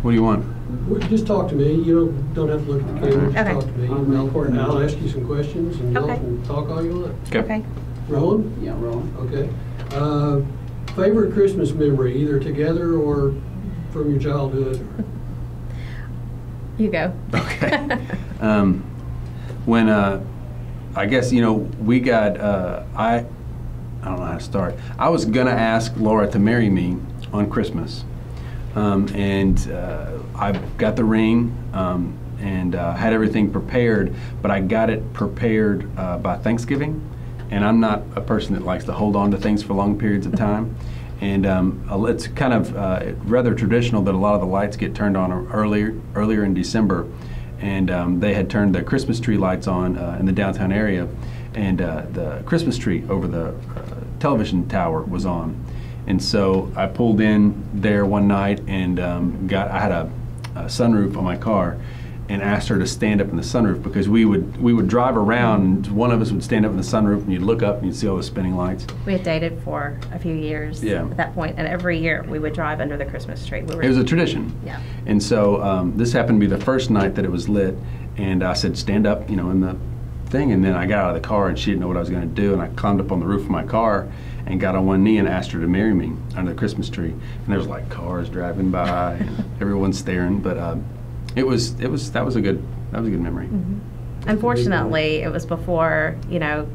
What do you want? Just talk to me. You don't have to look at the camera. Just Okay. talk to me. And I'll ask you some questions, and y'all Okay. can talk all you want. Okay. Rolling? Yeah, rolling. Okay. Favorite Christmas memory, either together or from your childhood? You go. Okay. When I guess we got I don't know how to start. I was gonna ask Laura to marry me on Christmas, and I got the ring and had everything prepared, but I got it prepared by Thanksgiving, and I'm not a person that likes to hold on to things for long periods of time. And it's kind of rather traditional that a lot of the lights get turned on earlier in December. And they had turned the Christmas tree lights on in the downtown area, and the Christmas tree over the television tower was on. And so I pulled in there one night and I had a sunroof on my car, and asked her to stand up in the sunroof, because we would drive around and one of us would stand up in the sunroof and you'd look up and you'd see all the spinning lights. We had dated for a few years at that point, and every year we would drive under the Christmas tree. It was a tradition. Yeah. And so this happened to be the first night that it was lit, and I said, stand up, in the thing. And then I got out of the car and she didn't know what I was going to do, and I climbed up on the roof of my car and got on one knee and asked her to marry me under the Christmas tree. And there was like cars driving by and everyone's staring, but that was a good memory. Mm-hmm. Unfortunately, it was before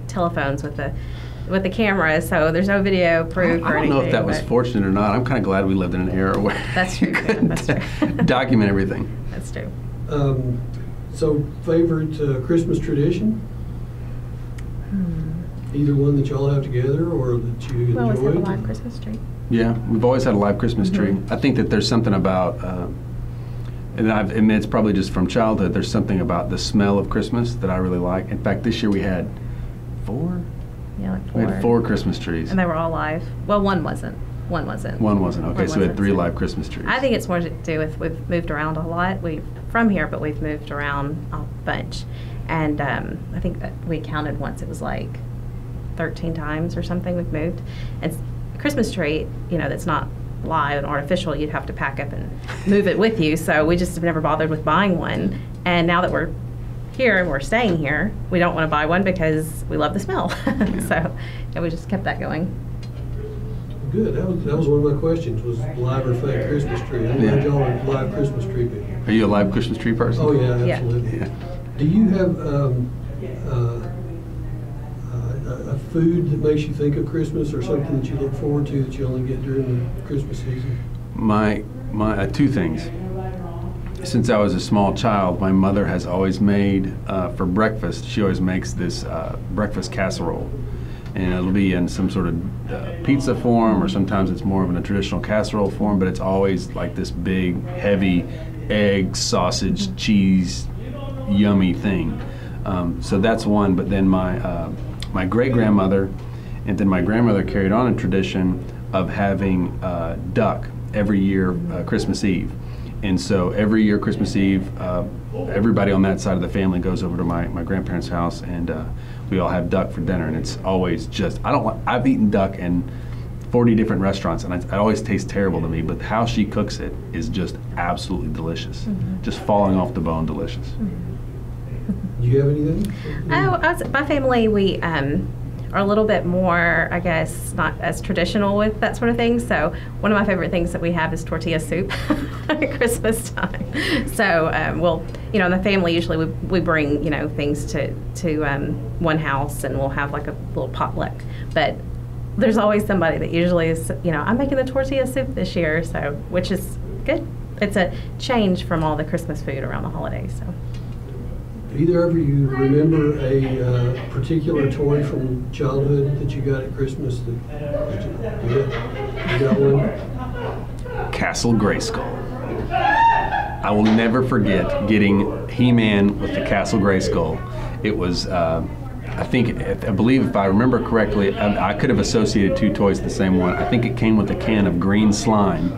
telephones with the camera, so there's no video proof or anything. I don't know if that was fortunate or not. I'm kind of glad we lived in an era where that's true. That's true. Document everything. That's true. So, favorite Christmas tradition? Either one that y'all have together or that you enjoyed? We always have a live Christmas tree. Yeah, we've always had a live Christmas tree. I think that there's something about, and I admit it's probably just from childhood, there's something about the smell of Christmas that I really like. In fact, this year we had four? Yeah, like four. We had 4 Christmas trees. And they were all live. Well, one wasn't. One wasn't. Okay, so we had 3 live Christmas trees. I think it's more to do with we've moved around a lot. We've from here, but we've moved around a bunch. And I think that we counted once, it was like 13 times or something we've moved. And a Christmas tree, that's not live and artificial, you'd have to pack up and move it with you. So we just have never bothered with buying one. And now that we're here and we're staying here, we don't want to buy one because we love the smell. So we just kept that going. Good. That was one of my questions, was live or fake Christmas tree. I'm glad y'all are a live Christmas tree people. Are you a live Christmas tree person? Oh yeah, absolutely. Yeah. Do you have a food that makes you think of Christmas, or something that you look forward to that you only get during the Christmas season? My 2 things. Since I was a small child, my mother has always made, for breakfast, she always makes this breakfast casserole. And it'll be in some sort of pizza form, or sometimes it's more of in a traditional casserole form, but it's always like this big, heavy egg, sausage, cheese, yummy thing. So that's one. But then my great-grandmother and then my grandmother carried on a tradition of having duck every year Christmas Eve. And so every year Christmas Eve, everybody on that side of the family goes over to my grandparents' house, and we all have duck for dinner. And it's always just, I've eaten duck in 40 different restaurants, and it always tastes terrible to me, but how she cooks it is just absolutely delicious. Just falling off the bone delicious. Do you have anything? My family, we are a little bit more, I guess, not as traditional with that sort of thing. So one of my favorite things that we have is tortilla soup at Christmas time. So we'll, in the family, usually we bring, things to one house, and we'll have like a little potluck. But there's always somebody that usually is, I'm making the tortilla soup this year, so, which is good. It's a change from all the Christmas food around the holidays. So. Do either of you remember a particular toy from childhood that you got at Christmas? You got one? Castle Grayskull. I will never forget getting He-Man with the Castle Grayskull. It was, I believe if I remember correctly, I could have associated 2 toys the same one. I think it came with a can of green slime.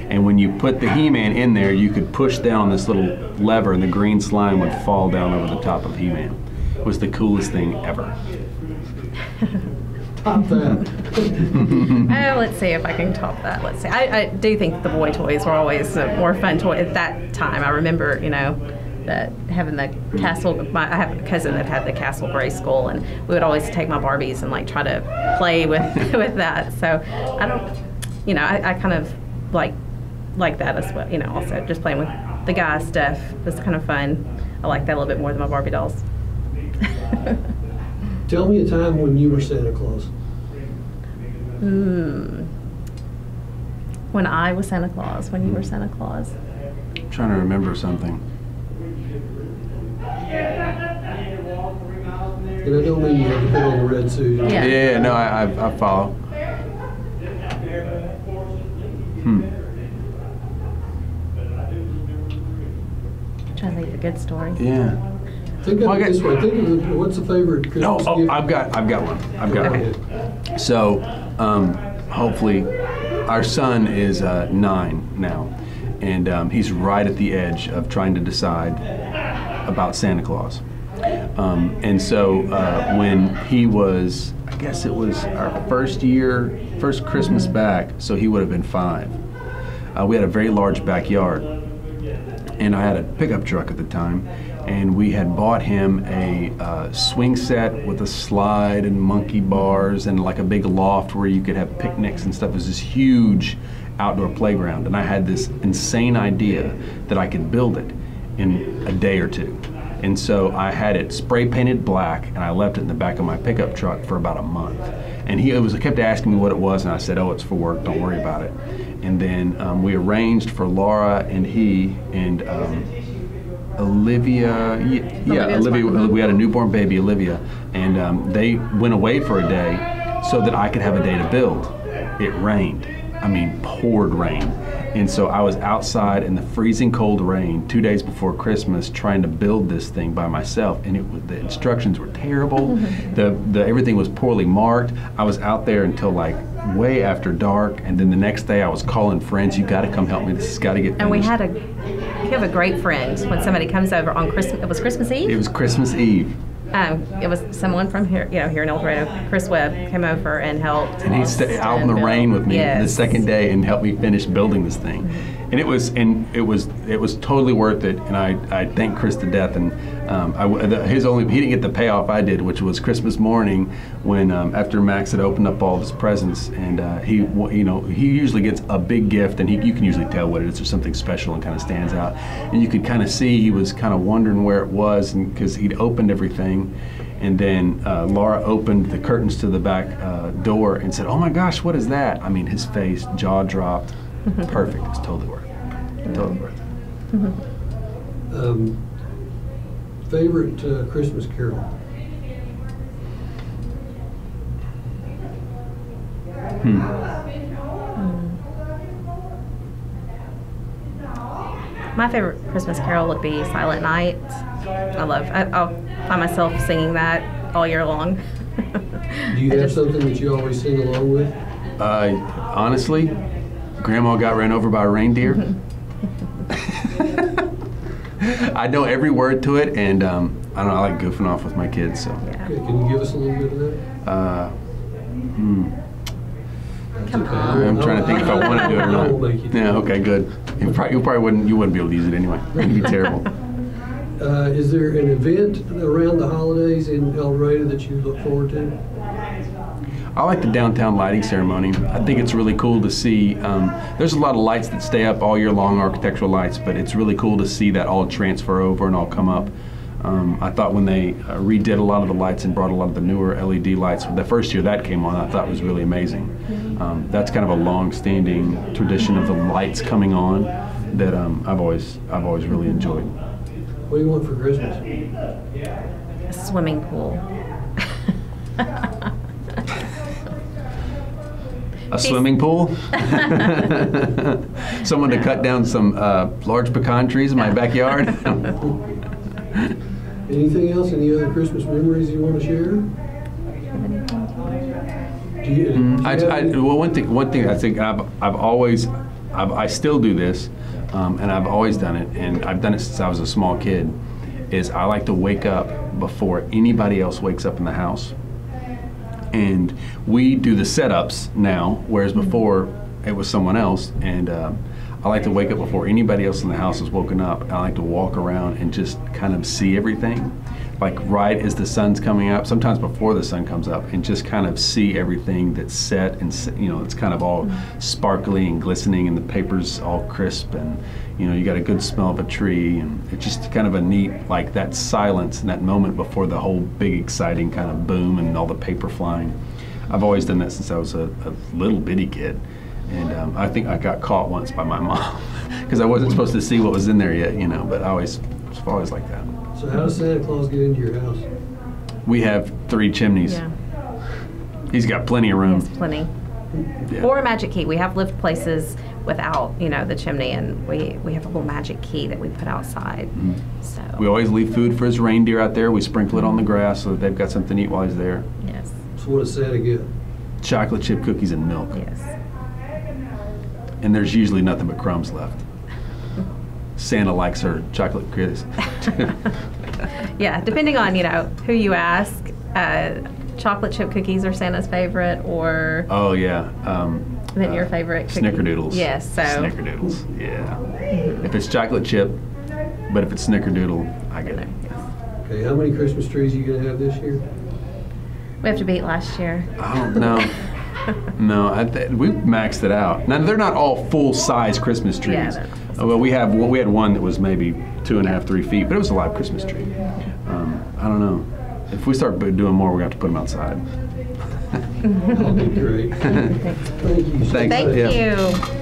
And when you put the He-Man in there, you could push down this little lever, and the green slime would fall down over the top of He-Man. It was the coolest thing ever. top that? Let's see if I can top that. Let's see. I do think the boy toys were always a more fun toy at that time. I remember, that having the castle. I have a cousin that had the Castle Grayskull, and we would always take my Barbies and like try to play with with that. So I don't, I kind of like that as well. Also just playing with the guy stuff was kind of fun. I like that a little bit more than my Barbie dolls. Tell me a time when you were Santa Claus. When I was Santa Claus, when you were Santa Claus. I'm trying to remember something. And I don't mean you had to put on the red suit. Yeah. No, I follow. Trying to think of a good story. Yeah. Think of it this way. Think of what's the favorite Christmas gift? I've got one. I've got one. So, hopefully, our son is 9 now, and he's right at the edge of trying to decide about Santa Claus. And so, when he was, I guess it was our first Christmas back, so he would have been 5. We had a very large backyard, and I had a pickup truck at the time. And we had bought him a swing set with a slide and monkey bars and like a big loft where you could have picnics and stuff. It was this huge outdoor playground. And I had this insane idea that I could build it in a day or 2. And so I had it spray painted black, and I left it in the back of my pickup truck for about a month. And he kept asking me what it was, and I said, "Oh, it's for work, don't worry about it." And then we arranged for Laura and he and Olivia, Olivia, we had a newborn baby, Olivia, and they went away for a day so that I could have a day to build. It rained. I mean, poured rain. And so I was outside in the freezing cold rain 2 days before Christmas trying to build this thing by myself, and the instructions were terrible. Everything was poorly marked. I was out there until like way after dark, and then the next day I was calling friends, "You got to come help me. This has got to get finished." And we have a great friend when somebody comes over on Christmas. It was Christmas Eve. It was Christmas Eve. It was someone from here, here in El Dorado. Chris Webb came over and helped. And he stayed out in the rain with me the second day and helped me finish building this thing. And it was totally worth it. And I thank Chris to death. And he didn't get the payoff I did, which was Christmas morning when after Max had opened up all of his presents, and he usually gets a big gift, and you can usually tell what it is. There's something special and kind of stands out. And you could kind of see he was kind of wondering where it was, and because he'd opened everything. And then Laura opened the curtains to the back door and said, "Oh my gosh, what is that?" I mean, his face, jaw dropped. Perfect. It's totally worth it. Totally worth it. Favorite Christmas carol? My favorite Christmas carol would be Silent Night. I'll find myself singing that all year long. Do you have something that you always sing along with? Honestly, Grandma Got Ran Over by a Reindeer. I know every word to it, and I don't know, I like goofing off with my kids. So. Yeah. Okay, can you give us a little bit of that? Come on. I'm trying to think if I want to do it or I not. will make you do Yeah. it. Okay. Good. You probably wouldn't be able to use it anyway. It'd be terrible. Is there an event around the holidays in El Dorado that you look forward to? I like the downtown lighting ceremony. I think it's really cool to see. There's a lot of lights that stay up all year long, architectural lights, but it's really cool to see that all transfer over and all come up. I thought when they redid a lot of the lights and brought a lot of the newer LED lights, the first year that came on, I thought was really amazing. That's kind of a long-standing tradition of the lights coming on that I've always really enjoyed. What do you want for Christmas? A swimming pool. A swimming pool? Someone to cut down some large pecan trees in my backyard? Anything else? Any other Christmas memories you want to share? Well, one thing I think I still do this, and I've always done it, and I've done it since I was a small kid, is I like to wake up before anybody else wakes up in the house. And we do the setups now, whereas before it was someone else. And I like to wake up before anybody else in the house is woken up. I like to walk around and just kind of see everything, like right as the sun's coming up, sometimes before the sun comes up, and just kind of see everything that's set, and it's kind of all sparkly and glistening, and the paper's all crisp, and you got a good smell of a tree, and it's just kind of a neat, like that silence and that moment before the whole big exciting kind of boom and all the paper flying. I've always done that since I was a little bitty kid. And I think I got caught once by my mom because I wasn't supposed to see what was in there yet, but I've always like that. So how does Santa Claus get into your house? We have 3 chimneys. Yeah. He's got plenty of room. There's plenty. Yeah. Or a magic key. We have lived places without, the chimney, and we have a little magic key that we put outside. So We always leave food for his reindeer out there. We sprinkle it on the grass so that they've got something to eat while he's there. yes, So what does Santa get? Chocolate chip cookies and milk. yes. And there's usually nothing but crumbs left. Santa likes her chocolate crisp. Yeah, depending on who you ask, chocolate chip cookies are Santa's favorite, or Oh yeah. then your favorite cookie. Snickerdoodles. Yes, so Snickerdoodles. Yeah. If it's chocolate chip, but if it's Snickerdoodle, I get it. Okay, how many Christmas trees are you gonna have this year? we have to beat last year. I don't know. No, we maxed it out. Now they're not all full-size Christmas trees. Yeah, they're not Well, we had one that was maybe 2.5, 3 feet, but it was a live Christmas tree. I don't know. If we start doing more, we're going to have to put them outside. That'll be great. Thank you. Thanks. Thank Yeah. you.